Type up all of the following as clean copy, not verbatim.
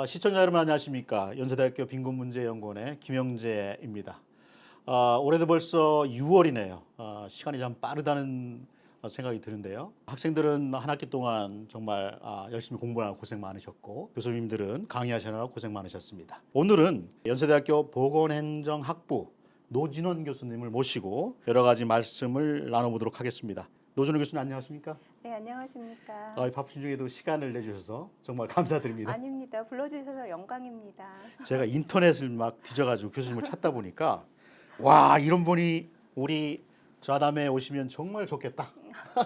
시청자 여러분 안녕하십니까? 연세대학교 빈곤문제연구원의 김영재입니다. 올해도 벌써 6월이네요. 시간이 참 빠르다는 생각이 드는데요. 학생들은 한 학기 동안 정말 열심히 공부하느라 고생 많으셨고 교수님들은 강의하시느라 고생 많으셨습니다. 오늘은 연세대학교 보건행정학부 노진원 교수님을 모시고 여러 가지 말씀을 나눠보도록 하겠습니다. 노진원 교수님 안녕하십니까? 네, 안녕하십니까. 바쁘신 중에도 시간을 내주셔서 정말 감사드립니다. 아닙니다. 불러주셔서 영광입니다. 제가 인터넷을 막 뒤져가지고 교수님을 찾다 보니까 와, 이런 분이 우리 좌담에 오시면 정말 좋겠다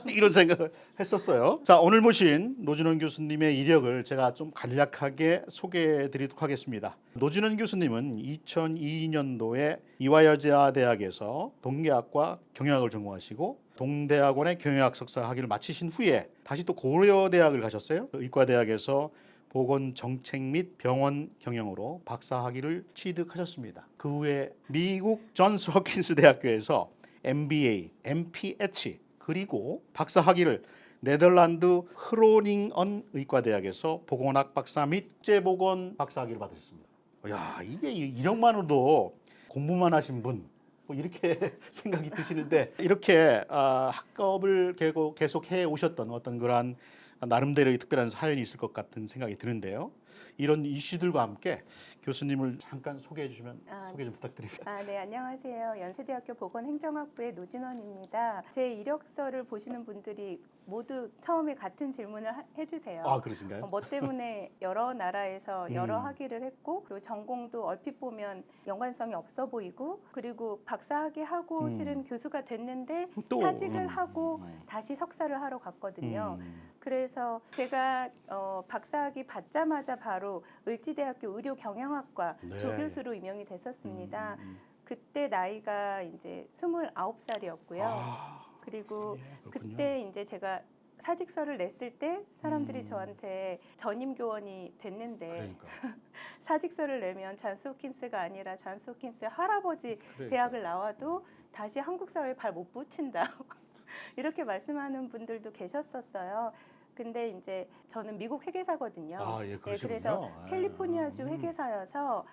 이런 생각을 했었어요. 자, 오늘 모신 노진원 교수님의 이력을 제가 좀 간략하게 소개해 드리도록 하겠습니다. 노진원 교수님은 2002년도에 이화여자대학에서 동계학과 경영학을 전공하시고 동대학원의 경영학 석사 학위를 마치신 후에 다시 또 고려대학을 가셨어요. 의과대학에서 보건정책 및 병원 경영으로 박사 학위를 취득하셨습니다. 그 후에 미국 존스 홉킨스 대학교에서 MBA, MPH 그리고 박사 학위를 네덜란드 흐로닝언 의과대학에서 보건학 박사 및 국제보건 박사 학위를 받으셨습니다. 야, 이게 이력만으로도 공부만 하신 분 이렇게 생각이 드시는데 이렇게 학업을 계속 해 오셨던 어떤 그러한 나름대로의 특별한 사연이 있을 것 같은 생각이 드는데요. 이런 이슈들과 함께 교수님을 잠깐 소개해 주시면 소개 좀 부탁드립니다. 네, 안녕하세요. 연세대학교 보건행정학부의 노진원입니다. 제 이력서를 보시는 분들이 모두 처음에 같은 질문을 해주세요. 그러신가요? 뭐 때문에 여러 나라에서 여러 학위를 했고 그리고 전공도 얼핏 보면 연관성이 없어 보이고 그리고 박사학위 하고 실은 교수가 됐는데 또, 사직을 하고 다시 석사를 하러 갔거든요. 그래서 제가 박사학위 받자마자 바로 을지대학교 의료경영학과 조교수로 임용이 됐었습니다. 그때 나이가 이제 29살이었고요. 그리고 그때 이제 제가 사직서를 냈을 때 사람들이 저한테 전임 교원이 됐는데 사직서를 내면 존스 홉킨스가 아니라 존스 홉킨스의 할아버지 대학을 나와도 다시 한국 사회에 발 못 붙인다. 이렇게 말씀하는 분들도 계셨었어요. 근데 이제 저는 미국 회계사거든요. 예, 그래서 캘리포니아주 회계사여서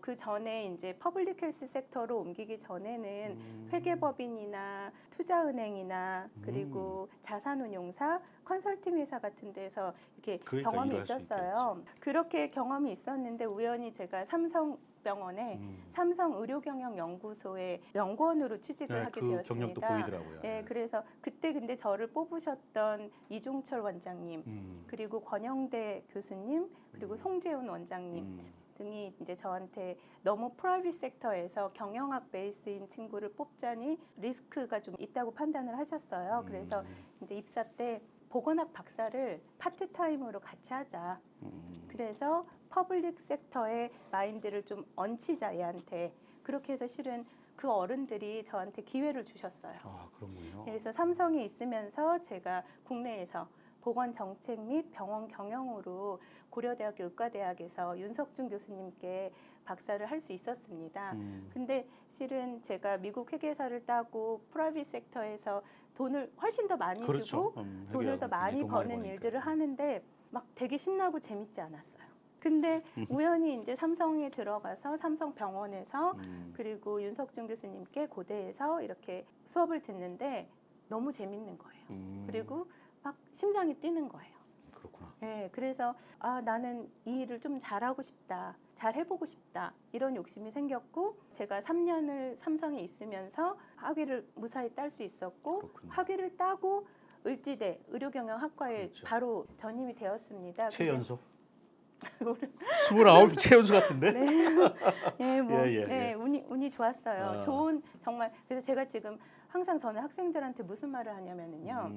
그 전에 이제 퍼블릭 헬스 섹터로 옮기기 전에는 회계법인이나 투자은행이나 그리고 자산운용사, 컨설팅 회사 같은 데서 이렇게 경험이 있었어요. 그렇게 경험이 있었는데 우연히 제가 삼성병원에 삼성의료경영연구소의 연구원으로 취직을 하게 되었습니다. 경력도 보이더라고요. 그래서 그때 근데 저를 뽑으셨던 이종철 원장님, 그리고 권영대 교수님, 그리고 송재훈 원장님 등이 이제 저한테 너무 프라이빗 섹터에서 경영학 베이스인 친구를 뽑자니 리스크가 좀 있다고 판단을 하셨어요. 그래서 이제 입사 때 보건학 박사를 파트타임으로 같이 하자. 그래서 퍼블릭 섹터의 마인드를 좀 얹히자 얘한테. 그렇게 해서 실은 그 어른들이 저한테 기회를 주셨어요. 그런군요. 그래서 삼성에 있으면서 제가 국내에서 보건정책 및 병원 경영으로 고려대학교 의과대학에서 윤석준 교수님께 박사를 할 수 있었습니다. 근데 실은 제가 미국 회계사를 따고 프라이빗 섹터에서 돈을 훨씬 더 많이 주고 돈을 더 많이 버는 일들을 하는데 막 되게 신나고 재밌지 않았어요. 근데 우연히 이제 삼성에 들어가서 삼성병원에서 그리고 윤석준 교수님께 고대에서 이렇게 수업을 듣는데 너무 재밌는 거예요. 그리고 막 심장이 뛰는 거예요. 그렇구나. 그래서 나는 이 일을 좀 잘하고 싶다, 잘 해보고 싶다 이런 욕심이 생겼고 제가 3년을 삼성에 있으면서 학위를 무사히 딸 수 있었고 학위를 따고 을지대 의료경영학과에 바로 전임이 되었습니다. 최연소? 29 최연소 같은데? 운이 좋았어요. 좋은 정말 그래서 제가 지금 항상 저는 학생들한테 무슨 말을 하냐면은요.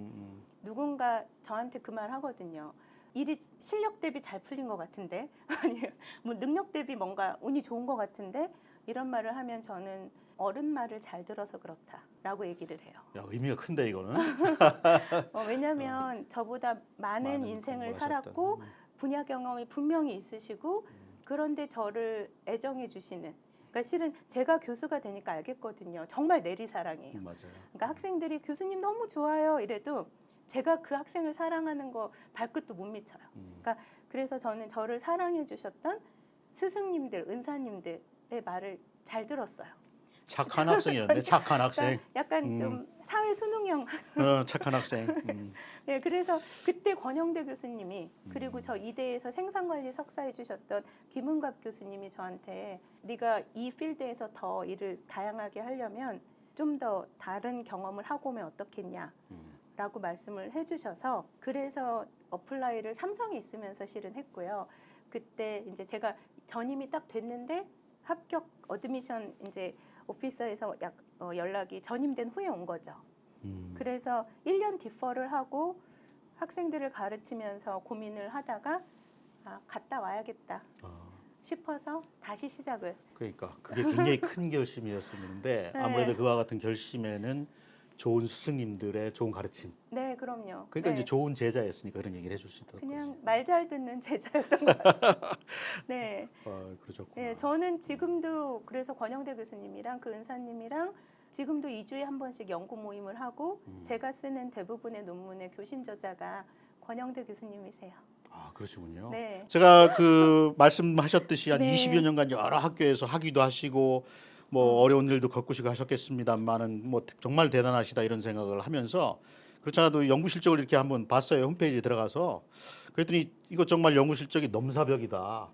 누군가 저한테 그 말 하거든요. 일이 실력 대비 잘 풀린 것 같은데 아니면 뭐 능력 대비 뭔가 운이 좋은 것 같은데 이런 말을 하면 저는 어른 말을 잘 들어서 그렇다라고 얘기를 해요. 의미가 큰데 이거는. 왜냐하면 저보다 많은 인생을 살았고 분야 경험이 분명히 있으시고 그런데 저를 애정해 주시는 그러니까 실은 제가 교수가 되니까 알겠거든요. 정말 내리사랑이에요. 맞아요. 그러니까 학생들이 교수님 너무 좋아요 이래도 제가 그 학생을 사랑하는 거 발끝도 못 미쳐요. 그러니까 그래서 저는 저를 사랑해 주셨던 스승님들, 은사님들의 말을 잘 들었어요. 착한 학생이었네. 착한 학생. 그러니까 약간 좀 사회 수능형. 착한 학생. 네, 그래서 그때 권영대 교수님이 그리고 저 이대에서 생산관리 석사해 주셨던 김은갑 교수님이 저한테 네가 이 필드에서 더 일을 다양하게 하려면 좀 더 다른 경험을 하고 오면 어떻겠냐라고 말씀을 해주셔서 그래서 어플라이를 삼성에 있으면서 실은 했고요. 그때 이제 제가 전임이 딱 됐는데 합격 어드미션 이제 오피서에서 연락이 전임된 후에 온 거죠. 그래서 1년 디퍼를 하고 학생들을 가르치면서 고민을 하다가 갔다 와야겠다 싶어서 다시 시작을. 그러니까 그게 굉장히 큰 결심이었었는데 아무래도 그와 같은 결심에는 좋은 스승님들의 좋은 가르침. 네, 그럼요. 그러니까 네. 이제 좋은 제자였으니까 그런 얘기를 해줄 수 있다는 그냥 거지. 말 잘 듣는 제자였던 것 같아요. 네. 그러셨구나. 네, 저는 지금도 그래서 권영대 교수님이랑 그 은사님이랑 지금도 2주에 한 번씩 연구 모임을 하고 제가 쓰는 대부분의 논문의 교신 저자가 권영대 교수님이세요. 그러시군요. 네. 제가 그 말씀하셨듯이 한 네. 20여 년간 여러 학교에서 학위도 하시고 뭐 어려운 일도 겪으시고 하셨겠습니다만은 뭐 정말 대단하시다 이런 생각을 하면서 그렇지 않아도 연구 실적을 이렇게 한번 봤어요. 홈페이지에 들어가서 그랬더니 이거 정말 연구 실적이 넘사벽이다.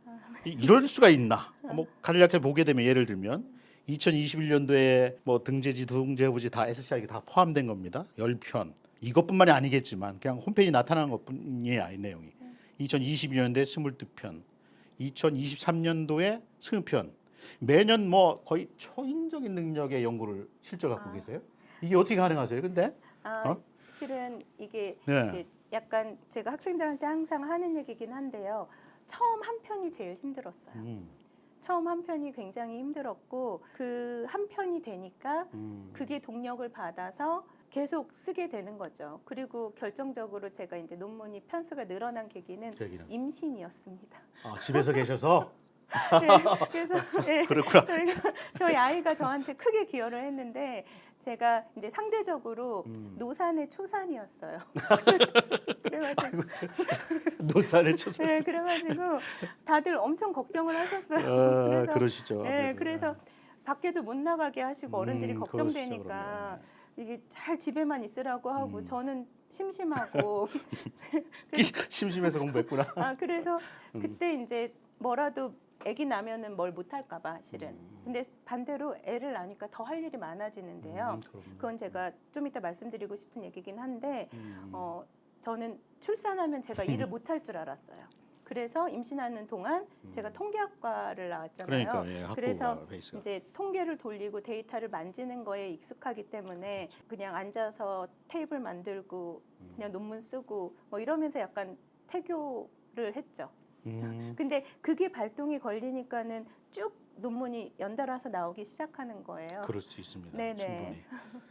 이럴 수가 있나? 뭐 간략하게 보게 되면 예를 들면 2021년도에 뭐 등재지, 동재부지 다 SCI가 다 포함된 겁니다. 10편. 이것뿐만이 아니겠지만 그냥 홈페이지에 나타나는 것뿐이야 이 내용이. 2022년도에 22편, 2023년도에 20편. 매년 뭐 거의 초인적인 능력의 연구를 실적 갖고 계세요. 이게 어떻게 가능하세요? 근데 실은 이게 네. 이제 약간 제가 학생들한테 항상 하는 얘기긴 한데요. 처음 한 편이 제일 힘들었어요. 처음 한 편이 굉장히 힘들었고 그 한 편이 되니까 그게 동력을 받아서 계속 쓰게 되는 거죠. 그리고 결정적으로 제가 이제 논문이 편수가 늘어난 계기는 임신이었습니다. 집에서 계셔서 네, 그래서 네, 그렇구나. 저희 아이가 저한테 크게 기여를 했는데 제가 이제 상대적으로 노산의 초산이었어요. 그래가지고 노산의 초산. 네, 그래가지고 다들 엄청 걱정을 하셨어요. 그래서 그러시죠. 네, 그래서 밖에도 못 나가게 하시고 어른들이 걱정되니까 그러시죠, 이게 잘 집에만 있으라고 하고 저는 심심하고 심심해서 공부했구나. 그래서 그때 이제 뭐라도 아기 나면은 뭘 못할까 봐 실은. 근데 반대로 애를 낳으니까 더 할 일이 많아지는데요. 그건 제가 좀 이따 말씀드리고 싶은 얘기긴 한데 저는 출산하면 제가 일을 못할 줄 알았어요. 그래서 임신하는 동안 제가 통계학과를 나왔잖아요. 그러니까 그래서 베이스가. 이제 통계를 돌리고 데이터를 만지는 거에 익숙하기 때문에 그냥 앉아서 테이블 만들고 그냥 논문 쓰고 뭐 이러면서 약간 태교를 했죠. 근데 그게 발동이 걸리니까는 쭉 논문이 연달아서 나오기 시작하는 거예요. 그럴 수 있습니다. 네네. 충분히.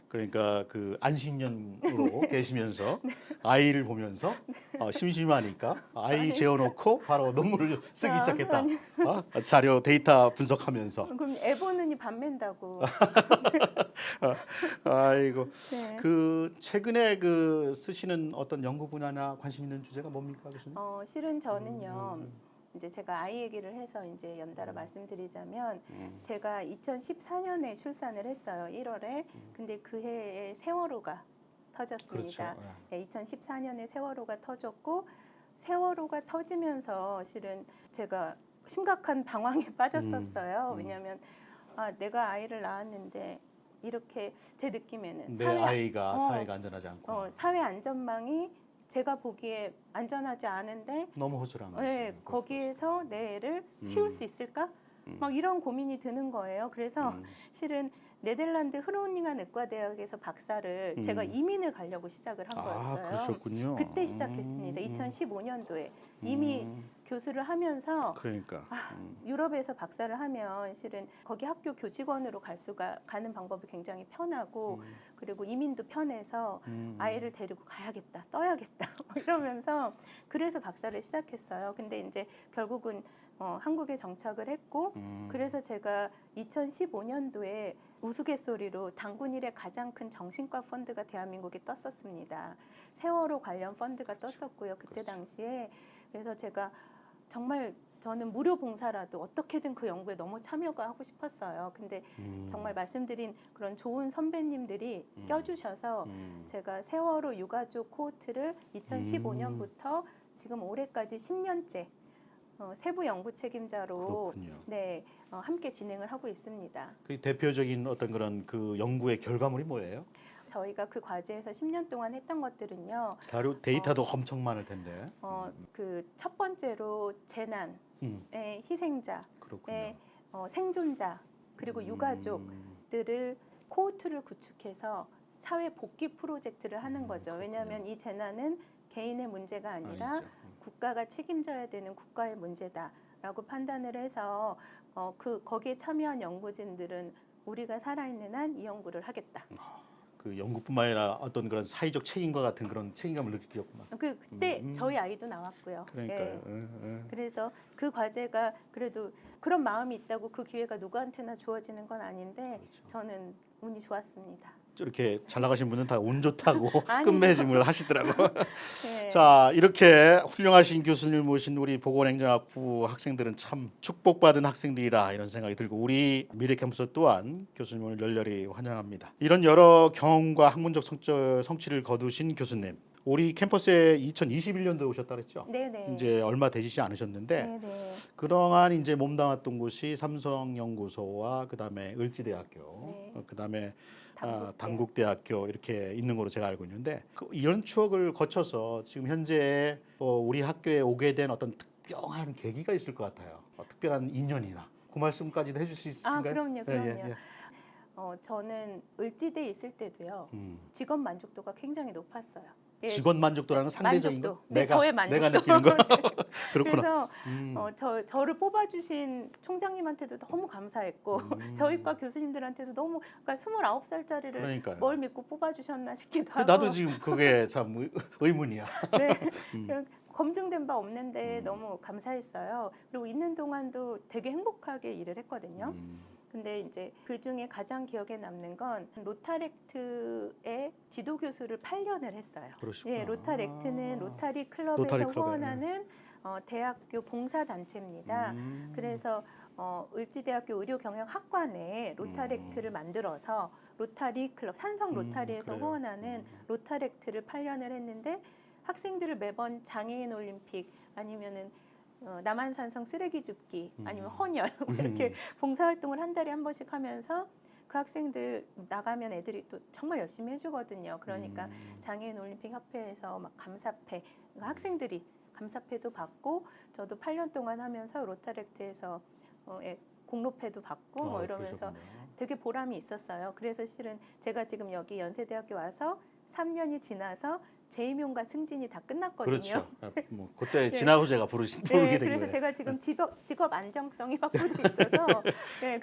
그러니까 그 안식년으로 계시면서 아이를 보면서 심심하니까 아이 재워놓고 바로 논문을 쓰기 시작했다. 자료 데이터 분석하면서. 그럼 애 보느니 밥 맨다고. 아이고. 네. 그 최근에 그 쓰시는 어떤 연구 분야나 관심 있는 주제가 뭡니까, 교수님? 실은 저는요. 이제 제가 아이 얘기를 해서 이제 연달아 말씀드리자면 제가 2014년에 출산을 했어요. 1월에. 근데 그 해에 세월호가 터졌습니다. 그렇죠. 네, 2014년에 세월호가 터졌고 세월호가 터지면서 실은 제가 심각한 방황에 빠졌었어요. 왜냐하면 내가 아이를 낳았는데 이렇게 제 느낌에는 내 아이가 사회가 안전하지 않고 사회 안전망이 제가 보기에 안전하지 않은데 너무 허술한 거죠. 네, 거기에서 내 애를 키울 수 있을까? 막 이런 고민이 드는 거예요. 그래서 실은 네덜란드 흐로닝한 의과대학에서 박사를 제가 이민을 가려고 시작을 한 거였어요. 그러셨군요. 그때 시작했습니다. 2015년도에 이미 교수를 하면서 그러니까 유럽에서 박사를 하면 실은 거기 학교 교직원으로 가는 방법이 굉장히 편하고 그리고 이민도 편해서 아이를 데리고 가야겠다, 떠야겠다 이러면서 그래서 박사를 시작했어요. 근데 이제 결국은 한국에 정착을 했고 그래서 제가 2015년도에 우스갯소리로 당군일의 가장 큰 정신과 펀드가 대한민국에 떴었습니다. 세월호 관련 펀드가 떴었고요. 그때 그렇죠. 당시에. 그래서 제가 정말 저는 무료 봉사라도 어떻게든 그 연구에 너무 참여가 하고 싶었어요. 근데 정말 말씀드린 그런 좋은 선배님들이 껴주셔서 제가 세월호 유가족 코호트를 2015년부터 지금 올해까지 10년째 세부 연구 책임자로 그렇군요. 네, 함께 진행을 하고 있습니다. 그 대표적인 어떤 그런 그 연구의 결과물이 뭐예요? 저희가 그 과제에서 10년 동안 했던 것들은요. 자료 데이터도 엄청 많을 텐데. 그 첫 번째로 재난의 희생자의 그렇군요. 생존자 그리고 유가족들을 코호트를 구축해서 사회 복귀 프로젝트를 하는 거죠. 그렇군요. 왜냐하면 이 재난은 개인의 문제가 아니라 아니죠. 국가가 책임져야 되는 국가의 문제다라고 판단을 해서 거기에 참여한 연구진들은 우리가 살아있는 한 이 연구를 하겠다. 그 연구뿐만 아니라 어떤 그런 사회적 책임과 같은 그런 책임감을 느끼셨구나. 그때 저희 아이도 나왔고요. 그러니까요. 그래서 그 과제가 그래도 그런 마음이 있다고 그 기회가 누구한테나 주어지는 건 아닌데 그렇죠. 저는 운이 좋았습니다. 이렇게 잘 나가신 분은 다 운 좋다고 아니요. 끝맺음을 하시더라고. 네. 자, 이렇게 훌륭하신 교수님을 모신 우리 보건행정학부 학생들은 참 축복받은 학생들이라 이런 생각이 들고 우리 미래캠퍼스 또한 교수님을 열렬히 환영합니다. 이런 여러 경험과 학문적 성취를 거두신 교수님. 우리 캠퍼스에 2021년도에 오셨다 그랬죠? 네네. 이제 얼마 되시지 않으셨는데 네네. 그동안 이제 몸담았던 곳이 삼성연구소와 그다음에 을지대학교, 네. 그다음에 당국대. 당국대학교 이렇게 있는 걸로 제가 알고 있는데 이런 추억을 거쳐서 지금 현재 우리 학교에 오게 된 어떤 특별한 계기가 있을 것 같아요. 특별한 인연이나 그 말씀까지도 해줄 수 있으신가요? 그럼요, 그럼요. 예. 저는 을지대에 있을 때도요. 직업 만족도가 굉장히 높았어요. 예, 직원 만족도라는 상대적인 만족도. 거? 네, 저의 만족도. 내가 느끼는 거? 그렇구나. 그래서 저를 뽑아주신 총장님한테도 너무 감사했고 저희과 교수님들한테도 너무 그러니까 29살짜리를 그러니까요. 뭘 믿고 뽑아주셨나 싶기도 하고 나도 지금 그게 참 의문이야. 네. 검증된 바 없는데 너무 감사했어요. 그리고 있는 동안도 되게 행복하게 일을 했거든요. 근데 이제 그 중에 가장 기억에 남는 건 로타렉트의 지도 교수를 8년을 했어요. 그러시구나. 예, 로타렉트는 로타리 클럽에서 로타리 클럽에, 후원하는 대학교 봉사 단체입니다. 그래서 을지대학교 의료경영학과 내에 로타렉트를 만들어서 로타리 클럽 산성 로타리에서 그래요. 후원하는 로타렉트를 8년을 했는데 학생들을 매번 장애인 올림픽 아니면은 남한산성 쓰레기 줍기 아니면 헌혈 이렇게 봉사활동을 한 달에 한 번씩 하면서 그 학생들 나가면 애들이 또 정말 열심히 해주거든요. 그러니까 장애인 올림픽 협회에서 막 감사패 학생들이 감사패도 받고 저도 8년 동안 하면서 로타렉트에서 공로패도 받고 뭐 이러면서 그러셨군요. 되게 보람이 있었어요. 그래서 실은 제가 지금 여기 연세대학교 와서 3년이 지나서 재임용과 승진이 다 끝났거든요. 그렇죠. 뭐 그때 지나고 제가 부르게 된 그래서 거예요. 제가 지금 직업 안정성이 확보돼 있어서 네,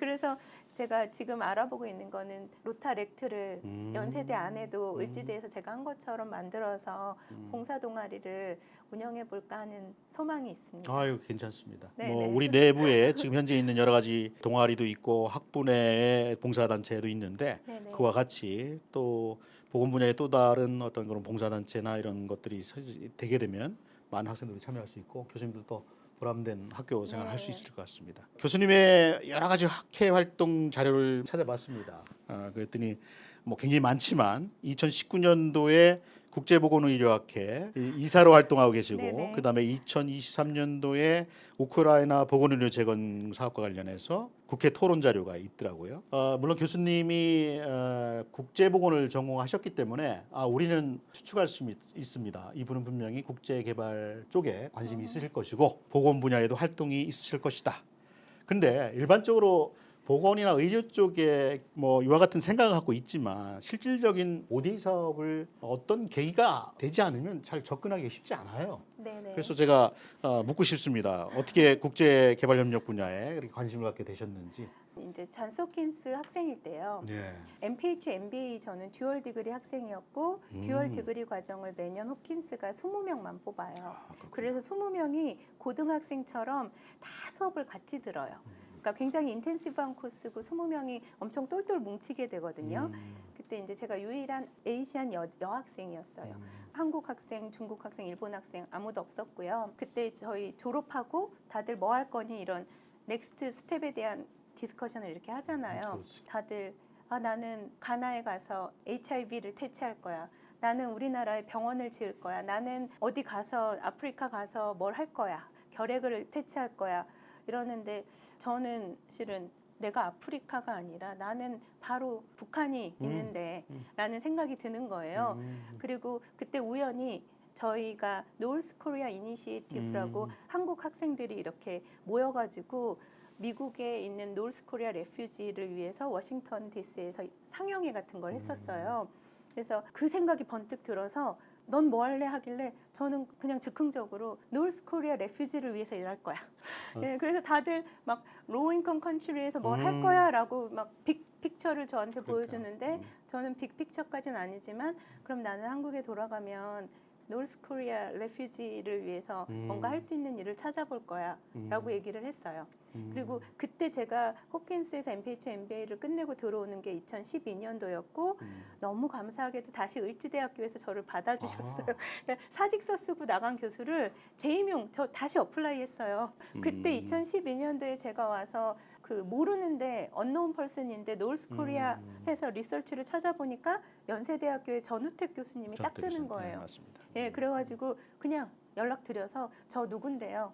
제가 지금 알아보고 있는 거는 로타렉트를 연세대 안에도 을지대에서 제가 한 것처럼 만들어서 봉사 동아리를 운영해 볼까 하는 소망이 있습니다. 아유 괜찮습니다. 네, 뭐 네. 우리 내부에 지금 현재 있는 여러 가지 동아리도 있고 학부 내 봉사단체도 있는데 네, 네. 그와 같이 또 보건 분야의 또 다른 어떤 그런 봉사단체나 이런 것들이 되게 되면 많은 학생들이 참여할 수 있고 교수님들도 보람된 학교 생활을 할 수 네. 있을 것 같습니다. 교수님의 여러 가지 학회 활동 자료를 찾아봤습니다. 그랬더니 뭐 굉장히 많지만 2019년도에 국제보건의료학회 이사로 활동하고 계시고 네네. 그다음에 2023년도에 우크라이나 보건의료 재건 사업과 관련해서 국회 토론 자료가 있더라고요. 물론 교수님이 국제보건을 전공하셨기 때문에 우리는 추측할 수 있습니다. 이분은 분명히 국제개발 쪽에 관심이 있으실 것이고 보건 분야에도 활동이 있으실 것이다. 근데 일반적으로 보건이나 의료 쪽에 뭐 이와 같은 생각을 갖고 있지만 실질적인 OD 사업을 어떤 계기가 되지 않으면 잘 접근하기 쉽지 않아요. 네네. 그래서 제가 묻고 싶습니다. 어떻게 국제개발협력 분야에 이렇게 관심을 갖게 되셨는지. 이제 잔스 홉킨스 학생일 때요. 예. MPH, MBA 저는 듀얼 디그리 학생이었고 듀얼 디그리 과정을 매년 홉킨스가 20명만 뽑아요. 그래서 20명이 고등학생처럼 다 수업을 같이 들어요. 그러니까 굉장히 인텐시브한 코스고 20명이 엄청 똘똘 뭉치게 되거든요. 그때 이제 제가 유일한 에이시안 여학생이었어요. 한국 학생, 중국 학생, 일본 학생 아무도 없었고요. 그때 저희 졸업하고 다들 뭐 할 거니 이런 넥스트 스텝에 대한 디스커션을 이렇게 하잖아요. 그렇지. 다들 나는 가나에 가서 HIV를 퇴치할 거야. 나는 우리나라에 병원을 지을 거야. 나는 어디 가서 아프리카 가서 뭘 할 거야. 결핵을 퇴치할 거야. 이러는데 저는 실은 내가 아프리카가 아니라 나는 바로 북한이 있는데 라는 생각이 드는 거예요. 그리고 그때 우연히 저희가 노스 코리아 이니시에이티브라고 한국 학생들이 이렇게 모여가지고 미국에 있는 노스 코리아 레퓨지를 위해서 워싱턴 DC에서 상영회 같은 걸 했었어요. 그래서 그 생각이 번뜩 들어서 넌 뭐 할래 하길래 저는 그냥 즉흥적으로 노스 코리아 레퓨지를 위해서 일할 거야. 예, 그래서 다들 막 로우 인컴 컨트리에서 뭘 할 거야라고 막 빅 픽처를 저한테 보여주는데 저는 빅 픽처까지는 아니지만 그럼 나는 한국에 돌아가면 노스 코리아 레퓨지를 위해서 뭔가 할 수 있는 일을 찾아볼 거야 라고 얘기를 했어요. 그리고 그때 제가 홉킨스에서 MPH MBA를 끝내고 들어오는 게 2012년도였고 너무 감사하게도 다시 을지대학교에서 저를 받아주셨어요. 사직서 쓰고 나간 교수를 재임용 저 다시 어플라이 했어요. 그때 2012년도에 제가 와서 그 모르는데 언노운 펄슨인데 노스 코리아 해서 리서치를 찾아보니까 연세대학교의 전우택 교수님이 딱 뜨는 거예요. 네, 맞습니다. 예, 그래가지고 그냥 연락드려서 저 누군데요.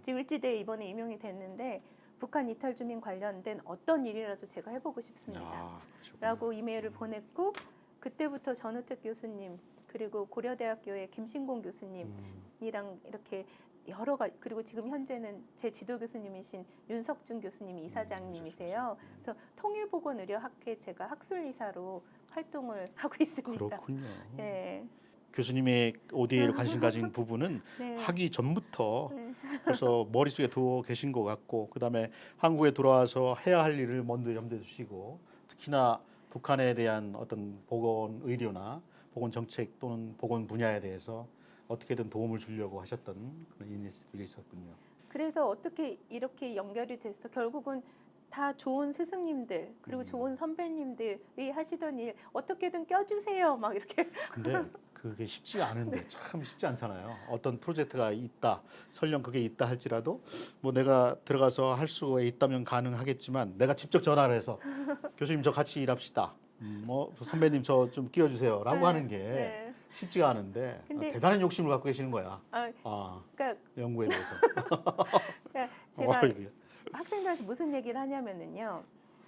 지금 을지대에 이번에 임용이 됐는데 북한 이탈 주민 관련된 어떤 일이라도 제가 해보고 싶습니다. 라고 이메일을 보냈고 그때부터 전우택 교수님 그리고 고려대학교의 김신공 교수님이랑 이렇게 여러 가지 그리고 지금 현재는 제 지도 교수님이신 윤석준 교수님이 이사장님이세요. 그래서 통일보건의료학회 제가 학술이사로 활동을 하고 있습니다. 그렇군요. 네. 교수님의 ODA를 관심 가진 부분은 네. 하기 전부터 네. 벌써 머릿속에 두어 계신 것 같고 그다음에 한국에 돌아와서 해야 할 일을 먼저 염두에 두시고 특히나 북한에 대한 어떤 보건 의료나 보건 정책 또는 보건 분야에 대해서 어떻게든 도움을 주려고 하셨던 그런 인식이 있었군요. 그래서 어떻게 이렇게 연결이 됐어? 결국은 다 좋은 스승님들 그리고 좋은 선배님들이 하시던 일 어떻게든 껴주세요 막 이렇게 근데 그게 쉽지 않은데 참 쉽지 않잖아요. 어떤 프로젝트가 있다, 설령 그게 있다 할지라도 뭐 내가 들어가서 할 수 있다면 가능하겠지만 내가 직접 전화를 해서 교수님 저 같이 일합시다. 뭐 선배님 저 좀 끼워주세요라고 네, 하는 게 네. 쉽지가 않은데 근데- 대단한 욕심을 갖고 계시는 거야. 그러니까, 연구에 대해서. 그러니까 제가 어이구야. 학생들한테 무슨 얘기를 하냐면은요.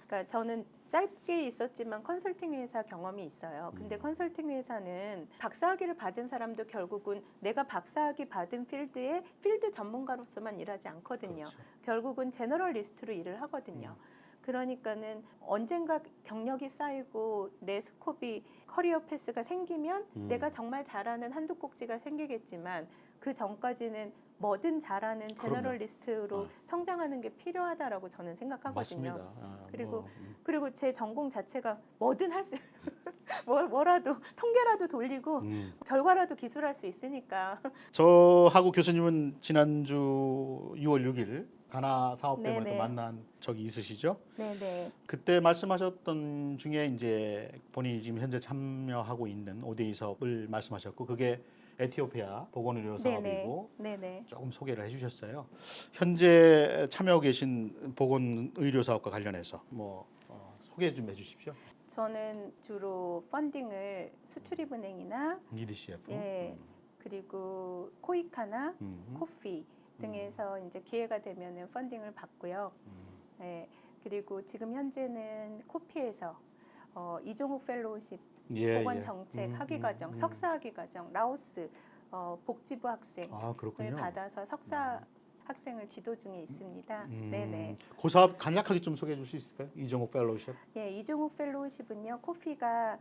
그러니까 저는 짧게 있었지만 컨설팅 회사 경험이 있어요. 근데 컨설팅 회사는 박사학위를 받은 사람도 결국은 내가 박사학위 받은 필드에 필드 전문가로서만 일하지 않거든요. 그렇죠. 결국은 제너럴리스트로 일을 하거든요. 그러니까는 언젠가 경력이 쌓이고 내 스콥이 커리어 패스가 생기면 내가 정말 잘하는 한두 꼭지가 생기겠지만 그 전까지는 뭐든 잘하는 제너럴리스트로 성장하는 게 필요하다라고 저는 생각하거든요. 맞습니다. 그리고 제 전공 자체가 뭐든 할 수 뭐라도 통계라도 돌리고 결과라도 기술할 수 있으니까. 저하고 교수님은 지난주 6월 6일 가나 사업대회에서 네네. 만난 적이 있으시죠? 네네. 그때 말씀하셨던 중에 이제 본인이 지금 현재 참여하고 있는 ODA 사업을 말씀하셨고 그게 에티오피아 보건의료 사업이고 네네. 조금 소개를 해주셨어요. 현재 참여하고 계신 보건의료 사업과 관련해서 뭐 소개 좀 해주십시오. 저는 주로 펀딩을 수출입은행이나 EDCF. 예 그리고 코이카나 음. 코피 등에서 이제 기회가 되면은 펀딩을 받고요. 예 그리고 지금 현재는 코피에서 이종욱 펠로우십 보건 정책 학위 과정, 석사 학위 과정, 라오스 복지부 학생을 그렇군요. 받아서 석사 학생을 지도 중에 있습니다. 네네. 그 사업 간략하게 좀 소개해 줄 수 있을까요? 이종욱 펠로우십. 예, 이종욱 펠로우십은요, 코피가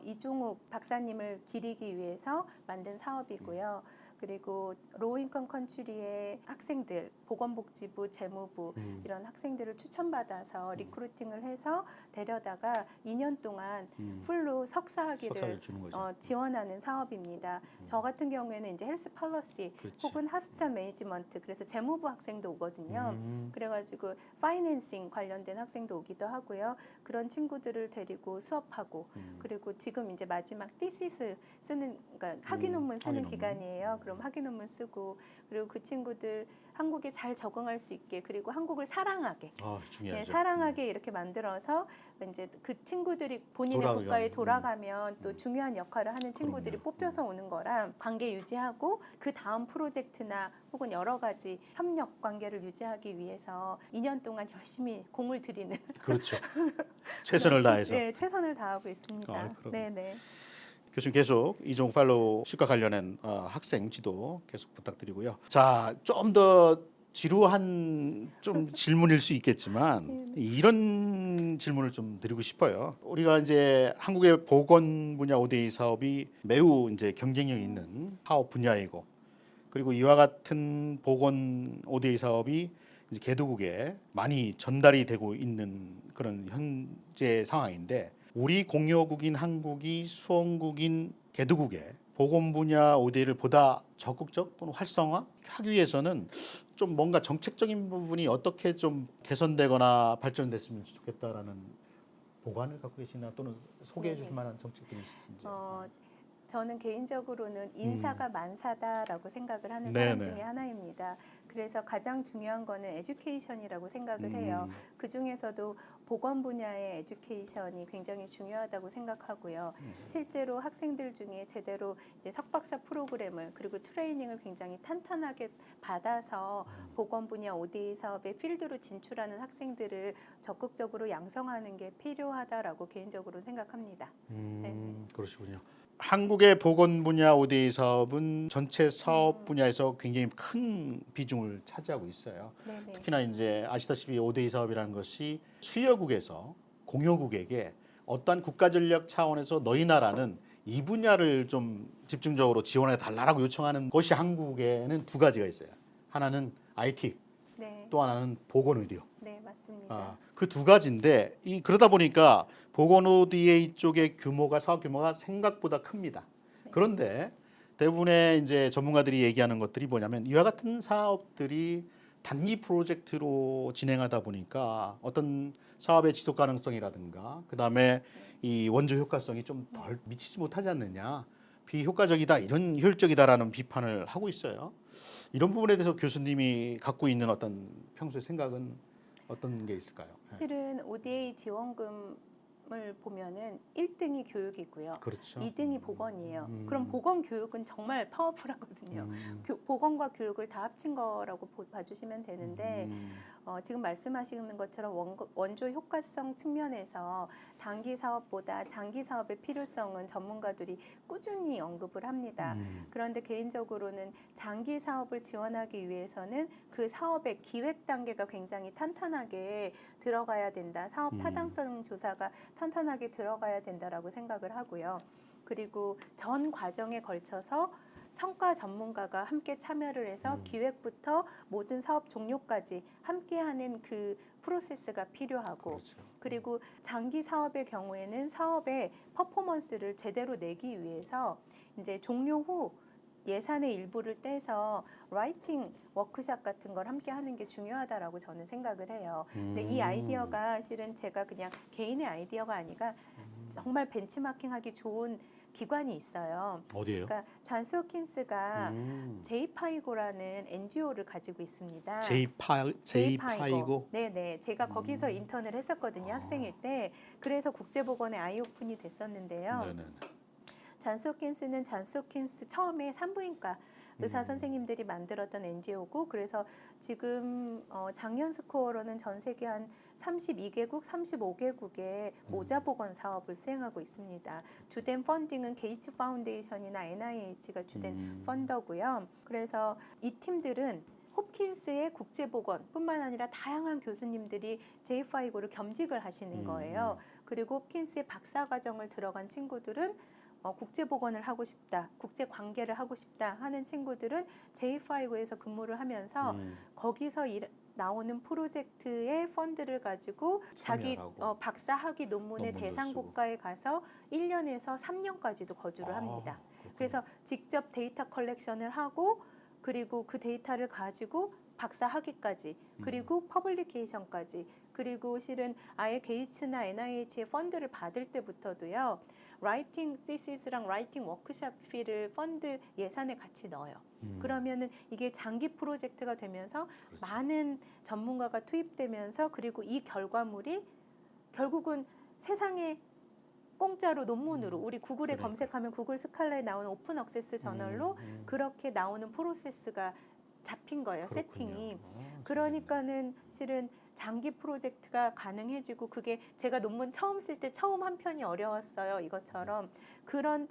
이종욱 박사님을 기리기 위해서 만든 사업이고요. 그리고 로우인컴 컨트리의 학생들, 보건복지부, 재무부 이런 학생들을 추천받아서 리크루팅을 해서 데려다가 2년 동안 풀로 석사학위를 석사를 주는 거죠. 지원하는 사업입니다. 저 같은 경우에는 이제 헬스 펄러시 그렇지. 혹은 하스피탈 매니지먼트, 그래서 재무부 학생도 오거든요. 그래가지고 파이낸싱 관련된 학생도 오기도 하고요. 그런 친구들을 데리고 수업하고 그리고 지금 이제 마지막 thesis 쓰는, 그러니까 학위 논문 쓰는 학위 논문. 기간이에요. 그럼 학위 논문 쓰고, 그리고 그 친구들 한국에 잘 적응할 수 있게, 그리고 한국을 사랑하게, 중요하죠. 사랑하게 이렇게 만들어서 이제 그 친구들이 본인의 돌아가면, 국가에 돌아가면 또 중요한 역할을 하는 친구들이 그럼요. 뽑혀서 오는 거라 관계 유지하고 그 다음 프로젝트나 혹은 여러 가지 협력 관계를 유지하기 위해서 2년 동안 열심히 공을 들이는 그렇죠. 최선을 다해서. 네, 최선을 다하고 있습니다. 그럼요. 네, 네. 교수님 계속 이종 팔로우십과 관련한 학생 지도 계속 부탁드리고요. 자, 좀 더 지루한 좀 질문일 수 있겠지만 이런 질문을 좀 드리고 싶어요. 우리가 이제 한국의 보건 분야 ODA 사업이 매우 이제 경쟁력 있는 사업 분야이고, 그리고 이와 같은 보건 ODA 사업이 이제 개도국에 많이 전달이 되고 있는 그런 현재 상황인데, 우리 공여국인 한국이 수원국인 개도국에 보건 분야 ODA를 보다 적극적 또는 활성화하기 위해서는 좀 뭔가 정책적인 부분이 어떻게 좀 개선되거나 발전됐으면 좋겠다라는 보관을 갖고 계시나, 또는 소개해 주실 만한 정책들이 있으신지. 저는 개인적으로는 인사가 만사다라고 생각을 하는 네네. 사람 중에 하나입니다. 그래서 가장 중요한 거는 에듀케이션이라고 생각을 해요. 그 중에서도 보건 분야의 에듀케이션이 굉장히 중요하다고 생각하고요. 실제로 학생들 중에 제대로 이제 석박사 프로그램을, 그리고 트레이닝을 굉장히 탄탄하게 받아서 보건 분야 ODA 사업의 필드로 진출하는 학생들을 적극적으로 양성하는 게 필요하다라고 개인적으로 생각합니다. 그러시군요. 한국의 보건 분야 ODA 사업은 전체 사업 분야에서 굉장히 큰 비중을 차지하고 있어요. 네네. 특히나 이제 아시다시피 ODA 사업이라는 것이 수여국에서 공여국에게 어떠한 국가 전략 차원에서 너희 나라는 이 분야를 좀 집중적으로 지원해 달라고 요청하는 것이 한국에는 두 가지가 있어요. 하나는 IT, 네. 또 하나는 보건의료. 네, 맞습니다. 그 두 가지인데 그러다 보니까 보건 ODA 쪽의 규모가, 사업 규모가 생각보다 큽니다. 네. 그런데 대부분의 이제 전문가들이 얘기하는 것들이 뭐냐면, 이와 같은 사업들이 단기 프로젝트로 진행하다 보니까 어떤 사업의 지속 가능성이라든가, 그다음에 이 원조 효과성이 좀 덜 미치지 못하지 않느냐, 비효과적이다, 이런 효율적이다라는 비판을 하고 있어요. 이런 부분에 대해서 교수님이 갖고 있는 어떤 평소의 생각은 어떤 게 있을까요? 실은 ODA 지원금을 보면은 1등이 교육이고요. 그렇죠. 2등이 보건이에요. 그럼 보건 교육은 정말 파워풀하거든요. 보건과 교육을 다 합친 거라고 봐주시면 되는데, 지금 말씀하시는 것처럼 원조 효과성 측면에서 단기 사업보다 장기 사업의 필요성은 전문가들이 꾸준히 언급을 합니다. 그런데 개인적으로는 장기 사업을 지원하기 위해서는 그 사업의 기획 단계가 굉장히 탄탄하게 들어가야 된다. 사업 타당성 조사가 탄탄하게 들어가야 된다라고 생각을 하고요. 그리고 전 과정에 걸쳐서 성과 전문가가 함께 참여를 해서 기획부터 모든 사업 종료까지 함께하는 그 프로세스가 필요하고, 그렇죠. 그리고 장기 사업의 경우에는 사업의 퍼포먼스를 제대로 내기 위해서 이제 종료 후 예산의 일부를 떼서 라이팅 워크샵 같은 걸 함께 하는 게 중요하다라고 저는 생각을 해요. 근데 이 아이디어가 실은 제가 그냥 개인의 아이디어가 아니라 정말 벤치마킹하기 좋은 기관이 있어요. 어디예요? 그러니까 존스 홉킨스가 제이파이고라는 NGO를 가지고 있습니다. 제이파이고. 네네. 제가 거기서 인턴을 했었거든요. 학생일 때. 그래서 국제보건에 아이오픈이 됐었는데요. 네네. 존스 홉킨스는 존스 홉킨스 처음에 산부인과 의사 선생님들이 만들었던 NGO고, 그래서 지금 작년 스코어로는 전 세계 한 32개국, 35개국의 모자보건 사업을 수행하고 있습니다. 주된 펀딩은 게이츠 파운데이션이나 NIH가 주된 펀더고요. 그래서 이 팀들은 홉킨스의 국제보건뿐만 아니라 다양한 교수님들이 제이파이고를 겸직을 하시는 거예요. 그리고 홉킨스의 박사과정을 들어간 친구들은 국제 보건을 하고 싶다, 국제 관계를 하고 싶다 하는 친구들은 J5에서 근무를 하면서 거기서 나오는 프로젝트의 펀드를 가지고 자기 참여하고. 박사 학위 논문의 논문도 대상 쓰고. 국가에 가서 1년에서 3년까지도 거주를 합니다. 그렇군요. 그래서 직접 데이터 컬렉션을 하고 그리고 그 데이터를 가지고 박사 학위까지 그리고 퍼블리케이션까지 그리고 실은 아예 게이츠나 NIH의 펀드를 받을 때부터도요. 라이팅 시시스랑 라이팅 워크숍 피를 펀드 예산에 같이 넣어요. 그러면은 이게 장기 프로젝트가 되면서 그렇죠. 많은 전문가가 투입되면서 그리고 이 결과물이 결국은 세상에 공짜로 논문으로 우리 구글에 그러니까요. 검색하면 구글 스칼라에 나오는 오픈 액세스 저널로 그렇게 나오는 프로세스가 잡힌 거예요. 그렇군요. 세팅이. 그러니까는 실은 장기 프로젝트가 가능해지고 그게 제가 논문 처음 쓸 때 처음 한 편이 어려웠어요. 이것처럼 그런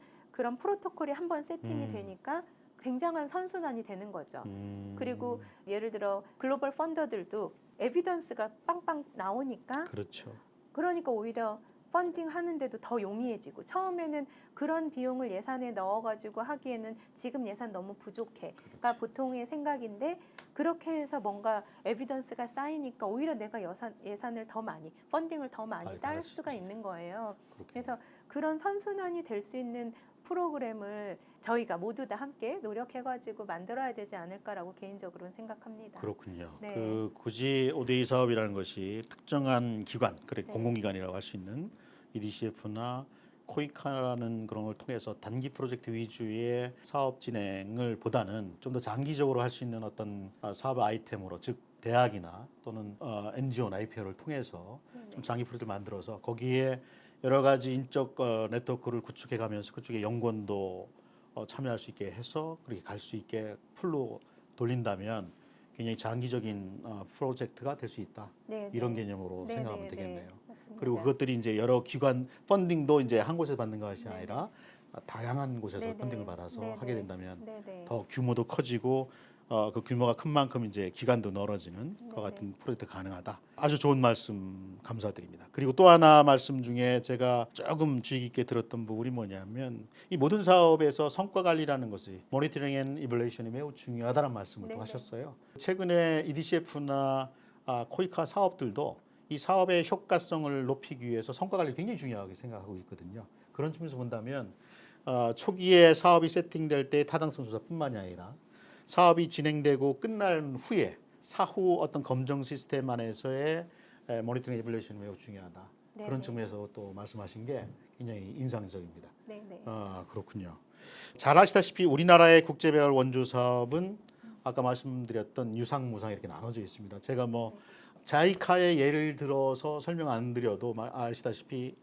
프로토콜이 한번 세팅이 되니까 굉장한 선순환이 되는 거죠. 그리고 예를 들어 글로벌 펀더들도 에비던스가 빵빵 나오니까 그렇죠. 그러니까 오히려 펀딩 하는데도 더 용이해지고 처음에는 그런 비용을 예산에 넣어가지고 하기에는 지금 예산 너무 부족해가 보통의 생각인데 그렇게 해서 뭔가 에비던스가 쌓이니까 오히려 내가 예산을 더 많이 펀딩을 더 많이 딸 수가 있는 거예요. 그래서 그런 선순환이 될 수 있는 프로그램을 저희가 모두 다 함께 노력해가지고 만들어야 되지 않을까라고 개인적으로는 생각합니다. 그렇군요. 네. 그 굳이 ODA 사업이라는 것이 특정한 기관, 그래 네. 공공기관이라고 할 수 있는 EDCF나 코이카라는 그런 걸 통해서 단기 프로젝트 위주의 사업 진행을 보다는 좀 더 장기적으로 할 수 있는 어떤 사업 아이템으로 즉 대학이나 또는 NGO나 IPO를 통해서 좀 장기 프로젝트를 만들어서 거기에 여러 가지 인적 네트워크를 구축해가면서 그쪽에 연구원도 참여할 수 있게 해서 그렇게 갈 수 있게 풀로 돌린다면 굉장히 장기적인 프로젝트가 될 수 있다. 네, 이런 네. 개념으로 네, 생각하면 네, 되겠네요. 네, 맞습니다. 그리고 그것들이 이제 여러 기관 펀딩도 이제 한 곳에서 받는 것이 아니라 다양한 곳에서 네, 펀딩을 네. 받아서 네, 하게 네. 된다면 네, 네. 더 규모도 커지고 그 규모가 큰 만큼 이제 기간도 넓어지는 네, 것 같은 프로젝트 가능하다. 아주 좋은 말씀 감사드립니다. 그리고 또 하나 말씀 중에 제가 조금 주의 깊게 들었던 부분이 뭐냐면 이 모든 사업에서 성과 관리라는 것이 모니터링 앤 이벌레이션이 매우 중요하다는 말씀을 네, 또 네. 하셨어요. 최근에 EDCF나 코이카 사업들도 이 사업의 효과성을 높이기 위해서 성과 관리 굉장히 중요하게 생각하고 있거든요. 그런 측면에서 본다면 초기에 사업이 세팅될 때 타당성 조사뿐만이 아니라 사업이 진행되고 끝난 후에 사후 어떤 검정 시스템 안에서의 모니터링 이벌레이션이 매우 중요하다. 네, 그런 네. 측면에서 또 말씀하신 게 굉장히 인상적입니다. 네, 네. 그렇군요. 잘 아시다시피 우리나라의 국제배열 원조 사업은 아까 말씀드렸던 유상, 무상 이렇게 나눠져 있습니다. 제가 뭐 자이카의 예를 들어서 설명 안 드려도 아시다시피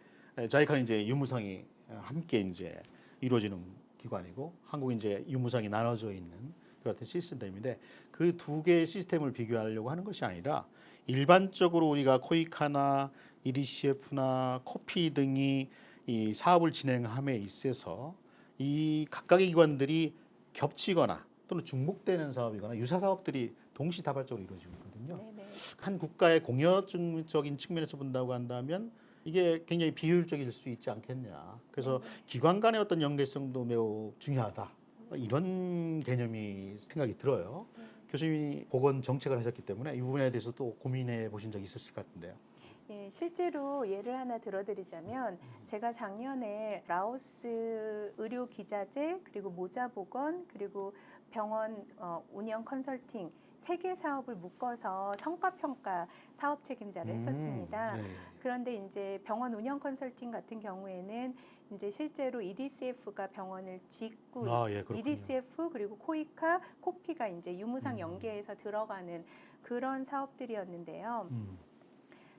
자이카는 이제 유무상이 함께 이제 이루어지는 기관이고 한국은 이제 유무상이 나눠져 있는 그 같은 시스템인데 그 두 개의 시스템을 비교하려고 하는 것이 아니라 일반적으로 우리가 코이카나 EDCF나 코피 등이 이 사업을 진행함에 있어서 이 각각의 기관들이 겹치거나 또는 중복되는 사업이거나 유사 사업들이 동시다발적으로 이루어지고 있거든요. 네, 네. 한 국가의 공여적인 측면에서 본다고 한다면 이게 굉장히 비효율적일 수 있지 않겠냐. 그래서 기관 간의 어떤 연계성도 매우 중요하다. 이런 개념이 생각이 들어요. 교수님이 보건 정책을 하셨기 때문에 이 부분에 대해서 또 고민해 보신 적이 있으실 것 같은데요. 예, 실제로 예를 하나 들어드리자면 제가 작년에 라오스 의료 기자재 그리고 모자보건 그리고 병원 운영 컨설팅 3개 사업을 묶어서 성과평가 사업 책임자를 했었습니다. 네. 그런데 이제 병원 운영 컨설팅 같은 경우에는 이제 실제로 EDCF가 병원을 짓고 예, 그렇군요. EDCF 그리고 코이카, 코피가 이제 유무상 연계해서 들어가는 그런 사업들이었는데요.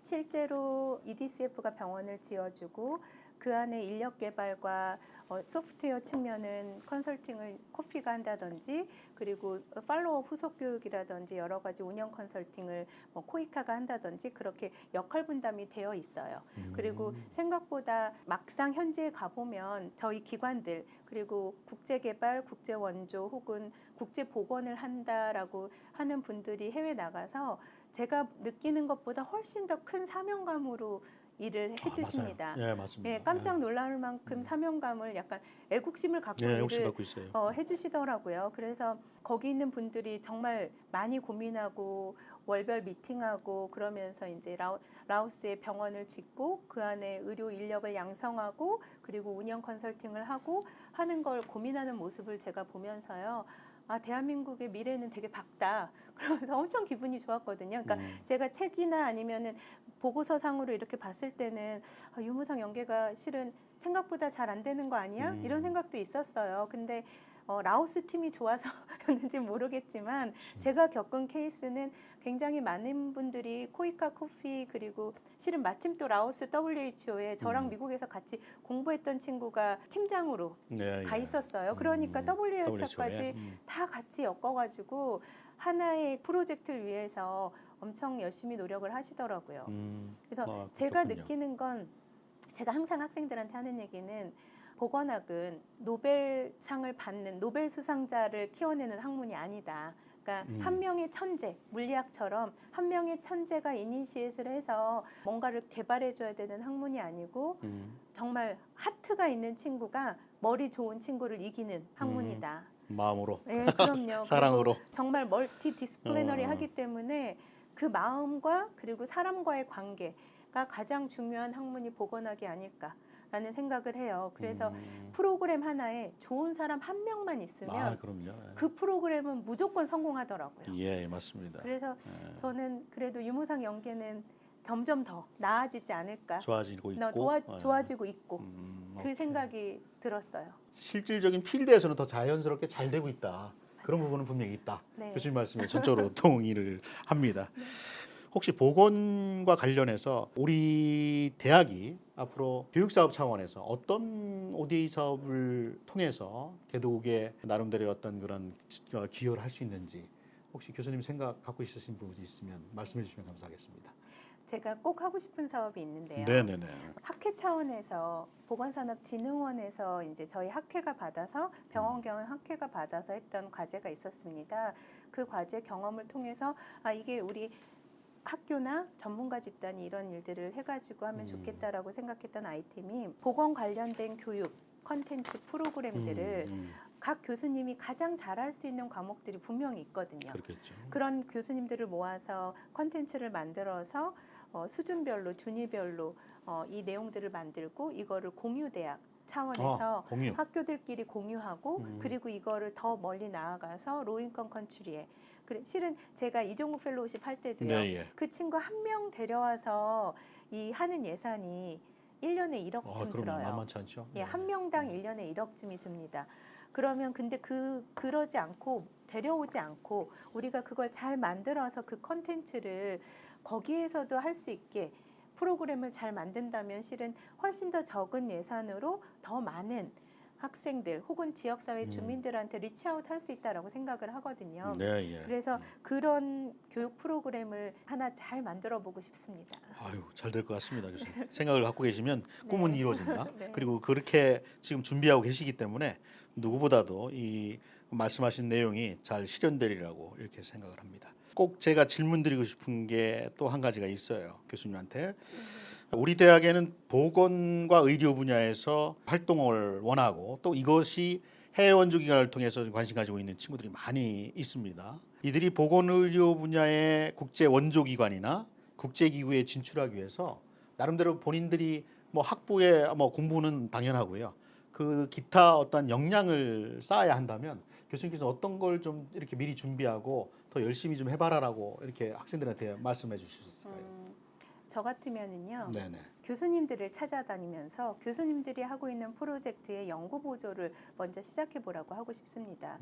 실제로 EDCF가 병원을 지어주고 그 안에 인력 개발과 소프트웨어 측면은 컨설팅을 코피가 한다든지 그리고 팔로업 후속 교육이라든지 여러 가지 운영 컨설팅을 코이카가 한다든지 그렇게 역할 분담이 되어 있어요. 그리고 생각보다 막상 현지에 가보면 저희 기관들 그리고 국제개발, 국제원조 혹은 국제보건을 한다라고 하는 분들이 해외 나가서 제가 느끼는 것보다 훨씬 더 큰 사명감으로 일을 해주십니다. 맞아요. 예, 맞습니다. 예, 깜짝 놀랄 만큼 사명감을 약간 애국심을 갖고 예, 일을 욕심 갖고 있어요. 해주시더라고요. 그래서 거기 있는 분들이 정말 많이 고민하고 월별 미팅하고 그러면서 이제 라오스에 병원을 짓고 그 안에 의료 인력을 양성하고 그리고 운영 컨설팅을 하고 하는 걸 고민하는 모습을 제가 보면서요. 아, 대한민국의 미래는 되게 밝다. 그러면서 엄청 기분이 좋았거든요. 그러니까 제가 책이나 아니면은 보고서상으로 이렇게 봤을 때는 아, 유무상 연계가 실은 생각보다 잘 안 되는 거 아니야? 이런 생각도 있었어요. 근데 라오스 팀이 좋아서였는지 모르겠지만 제가 겪은 케이스는 굉장히 많은 분들이 코이카 코피 그리고 실은 마침 또 라오스 WHO에 저랑 미국에서 같이 공부했던 친구가 팀장으로 네, 가 예. 있었어요. 그러니까 WHO까지 다 같이 엮어가지고 하나의 프로젝트를 위해서 엄청 열심히 노력을 하시더라고요. 그래서 제가 그렇군요. 느끼는 건 제가 항상 학생들한테 하는 얘기는 보건학은 노벨상을 받는 노벨 수상자를 키워내는 학문이 아니다. 그러니까 한 명의 천재, 물리학처럼 한 명의 천재가 이니시에이트를 해서 뭔가를 개발해줘야 되는 학문이 아니고 정말 하트가 있는 친구가 머리 좋은 친구를 이기는 학문이다. 마음으로. 네, 그럼요. 사랑으로. 정말 멀티 디스플리너리하기 때문에 그 마음과 그리고 사람과의 관계가 가장 중요한 학문이 보건학이 아닐까라는 생각을 해요. 그래서 프로그램 하나에 좋은 사람 한 명만 있으면 그럼요. 그 프로그램은 무조건 성공하더라고요. 예, 맞습니다. 그래서 저는 그래도 유무상 연계는 점점 더 나아지지 않을까. 좋아지고 있고. 좋아지고 있고 그 오케이. 생각이 들었어요. 실질적인 필드에서는 더 자연스럽게 잘 되고 있다. 그런 부분은 분명히 있다. 네. 교수님 말씀에 전적으로 동의를 합니다. 혹시 보건과 관련해서 우리 대학이 앞으로 교육사업 차원에서 어떤 ODA 사업을 통해서 개도국에 나름대로 어떤 그런 기여를 할 수 있는지 혹시 교수님 생각 갖고 있으신 부분이 있으면 말씀해 주시면 감사하겠습니다. 제가 꼭 하고 싶은 사업이 있는데요. 네네네. 학회 차원에서 보건산업진흥원에서 이제 저희 학회가 받아서 병원경영 학회가 받아서 했던 과제가 있었습니다. 그 과제 경험을 통해서 아 이게 우리 학교나 전문가 집단이 이런 일들을 해가지고 하면 좋겠다라고 생각했던 아이템이 보건 관련된 교육 컨텐츠 프로그램들을 각 교수님이 가장 잘할 수 있는 과목들이 분명히 있거든요. 그렇겠죠. 그런 교수님들을 모아서 컨텐츠를 만들어서 수준별로 준위별로 이 내용들을 만들고 이거를 공유대학 차원에서 공유. 학교들끼리 공유하고 그리고 이거를 더 멀리 나아가서 로인컨 컨트리에 실은 제가 이종국 펠로우십 할 때도요. 네, 예. 그 친구 한 명 데려와서 이 하는 예산이 1년에 1억쯤 그럼 들어요. 만만치 않죠. 예, 한 명당 1년에 1억쯤이 듭니다. 그러면 근데 그러지 않고 데려오지 않고 우리가 그걸 잘 만들어서 그 컨텐츠를 거기에서도 할 수 있게 프로그램을 잘 만든다면 실은 훨씬 더 적은 예산으로 더 많은 학생들 혹은 지역사회 주민들한테 리치아웃 할 수 있다라고 생각을 하거든요. 네, 예. 그래서 그런 교육 프로그램을 하나 잘 만들어 보고 싶습니다. 아유, 잘 될 것 같습니다, 교수님. 생각을 갖고 계시면 꿈은 네. 이루어진다. 네. 그리고 그렇게 지금 준비하고 계시기 때문에 누구보다도 이 말씀하신 내용이 잘 실현되리라고 이렇게 생각을 합니다. 꼭 제가 질문드리고 싶은 게 또 한 가지가 있어요, 교수님한테. 우리 대학에는 보건과 의료 분야에서 활동을 원하고 또 이것이 해외 원조 기관을 통해서 관심 가지고 있는 친구들이 많이 있습니다. 이들이 보건의료 분야의 국제 원조 기관이나 국제 기구에 진출하기 위해서 나름대로 본인들이 뭐 학부에 뭐 공부는 당연하고요. 그 기타 어떤 역량을 쌓아야 한다면 교수님께서 어떤 걸 좀 이렇게 미리 준비하고 더 열심히 좀 해봐라라고 이렇게 학생들한테 말씀해 주셨을까요? 저 같으면은요. 네네. 교수님들을 찾아다니면서 교수님들이 하고 있는 프로젝트의 연구 보조를 먼저 시작해 보라고 하고 싶습니다.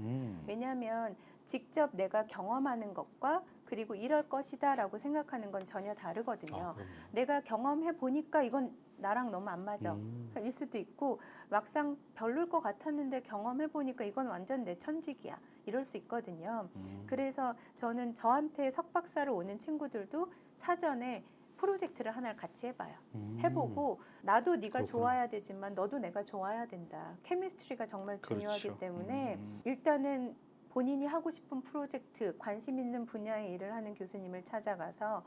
왜냐하면 직접 내가 경험하는 것과 그리고 이럴 것이다라고 생각하는 건 전혀 다르거든요. 내가 경험해 보니까 이건 나랑 너무 안 맞아. 일 수도 있고 막상 별로일 것 같았는데 경험해 보니까 이건 완전 내 천직이야. 이럴 수 있거든요. 그래서 저는 저한테 석박사로 오는 친구들도 사전에 프로젝트를 하나를 같이 해봐요. 해보고 나도 네가 좋아야 되지만 너도 내가 좋아야 된다. 케미스트리가 정말 중요하기 그렇죠. 때문에 일단은 본인이 하고 싶은 프로젝트, 관심 있는 분야의 일을 하는 교수님을 찾아가서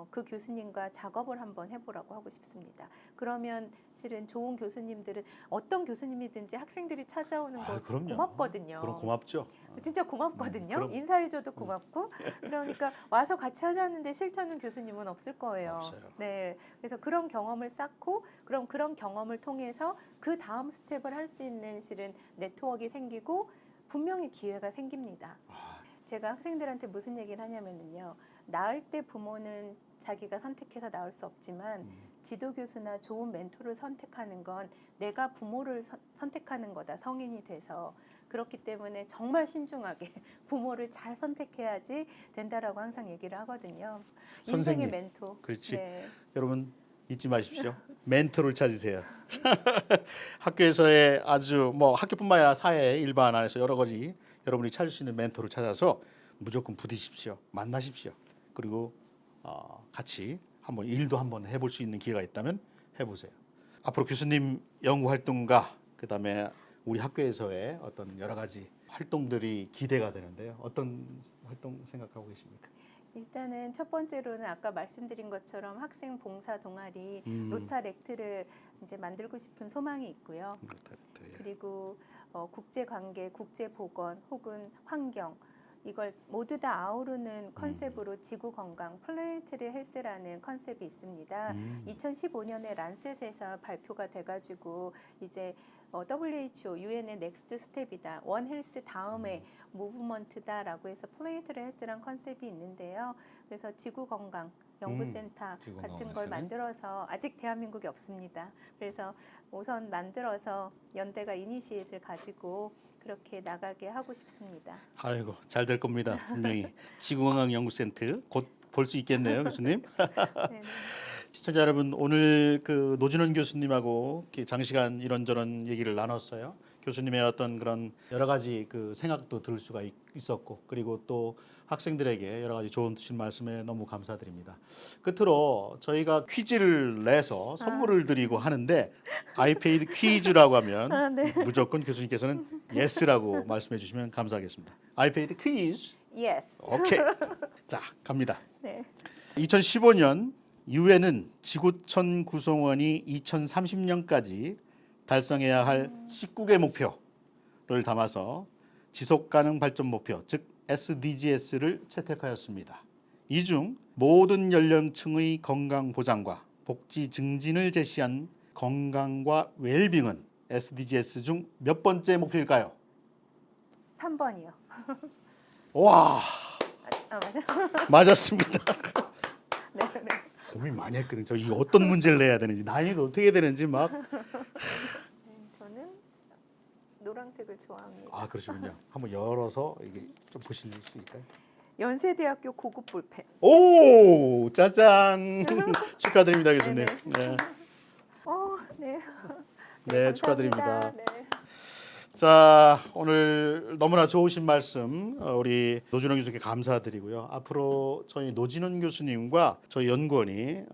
그 교수님과 작업을 한번 해보라고 하고 싶습니다. 그러면 실은 좋은 교수님들은 어떤 교수님이든지 학생들이 찾아오는 거 그럼요. 고맙거든요. 그럼 고맙죠. 진짜 고맙거든요. 그럼. 인사해줘도 고맙고 그러니까 와서 같이 하자는데 싫다는 교수님은 없을 거예요. 없어요. 네, 그래서 그런 경험을 쌓고 그럼 그런 경험을 통해서 그 다음 스텝을 할 수 있는 실은 네트워크가 생기고 분명히 기회가 생깁니다. 제가 학생들한테 무슨 얘기를 하냐면요. 낳을 때 부모는 자기가 선택해서 낳을 수 없지만 지도 교수나 좋은 멘토를 선택하는 건 내가 부모를 선택하는 거다. 성인이 돼서. 그렇기 때문에 정말 신중하게 부모를 잘 선택해야지 된다라고 항상 얘기를 하거든요. 선생님. 인생의 멘토. 그렇지. 네. 여러분 잊지 마십시오. 멘토를 찾으세요. 학교에서의 아주 뭐 학교뿐만 아니라 사회 일반 안에서 여러 가지 여러분이 찾을 수 있는 멘토를 찾아서 무조건 부딪히십시오. 만나십시오. 그리고 같이 한번 일도 한번 해볼 수 있는 기회가 있다면 해보세요. 앞으로 교수님 연구 활동과 그다음에 우리 학교에서의 어떤 여러 가지 활동들이 기대가 되는데요. 어떤 활동 생각하고 계십니까? 일단은 첫 번째로는 아까 말씀드린 것처럼 학생 봉사 동아리 로타렉트를 이제 만들고 싶은 소망이 있고요. 그리고 국제 관계, 국제 보건 혹은 환경 이걸 모두 다 아우르는 컨셉으로 지구 건강 플래네터리 헬스라는 컨셉이 있습니다. 2015년에 란셋에서 발표가 돼가지고 이제 WHO, UN의 넥스트 스텝이다. 원 헬스 다음에 무브먼트다라고 해서 플래네터리 헬스라는 컨셉이 있는데요. 그래서 지구 건강 연구센터 지구 같은 건강 걸 헬스. 만들어서 아직 대한민국에 없습니다. 그래서 우선 만들어서 연대가 이니시에이트를 가지고 그렇게 나가게 하고 싶습니다. 아이고 잘 될 겁니다. 분명히 지구건강연구센터 곧 볼 수 있겠네요, 교수님. 네네. 시청자 여러분, 오늘 그 노진원 교수님하고 이렇게 장시간 이런저런 얘기를 나눴어요. 교수님의 어떤 그런 여러 가지 그 생각도 들을 수가 있었고, 그리고 또 학생들에게 여러 가지 조언 주신 말씀에 너무 감사드립니다. 끝으로 저희가 퀴즈를 내서 선물을 드리고 하는데 아이페이드 퀴즈라고 하면 네. 무조건 교수님께서는 예스라고 말씀해 주시면 감사하겠습니다. 아이페이드 퀴즈. Yes. 오케이. 자, 갑니다. 네. 2015년 유엔은 지구촌 구성원이 2030년까지 달성해야 할 19개 목표를 담아서 지속가능 발전 목표, 즉 SDGs를 채택하였습니다. 이 중 모든 연령층의 건강 보장과 복지 증진을 제시한 건강과 웰빙은 SDGs 중 몇 번째 목표일까요? 3번이요. 와, 맞아. 맞았습니다. 네, 네. 고민 많이 했거든요. 저 이 어떤 문제를 내야 되는지, 난이도 어떻게 되는지 막. 저는 노란색을 좋아합니다. 그러시군요. 한번 열어서 이게 좀 보실 수 있을까요? 연세대학교 고급 볼펜. 오, 짜잔. 축하드립니다, 교수님. 네네. 네, 네. 네, 축하드립니다. 네. 자, 오늘 너무나 좋으신 말씀 우리 노진원 교수님께 감사드리고요. 앞으로 저희 노진원 교수님과 저희 연구원이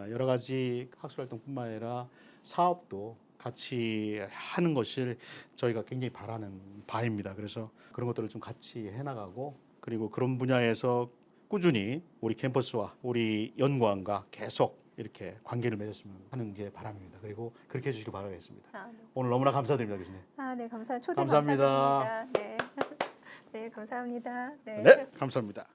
여러 가지 학술활동뿐만 아니라 사업도 같이 하는 것을 저희가 굉장히 바라는 바입니다. 그래서 그런 것들을 좀 같이 해나가고 그리고 그런 분야에서 꾸준히 우리 캠퍼스와 우리 연구원과 계속 이렇게 관계를 맺었으면 하는 게 바람입니다. 그리고 그렇게 해주시길 바라겠습니다. 네. 오늘 너무나 감사드립니다, 교수님. 네, 감사합니다. 초대 감사합니다. 감사드립니다. 네. 네, 감사합니다. 네. 네, 감사합니다.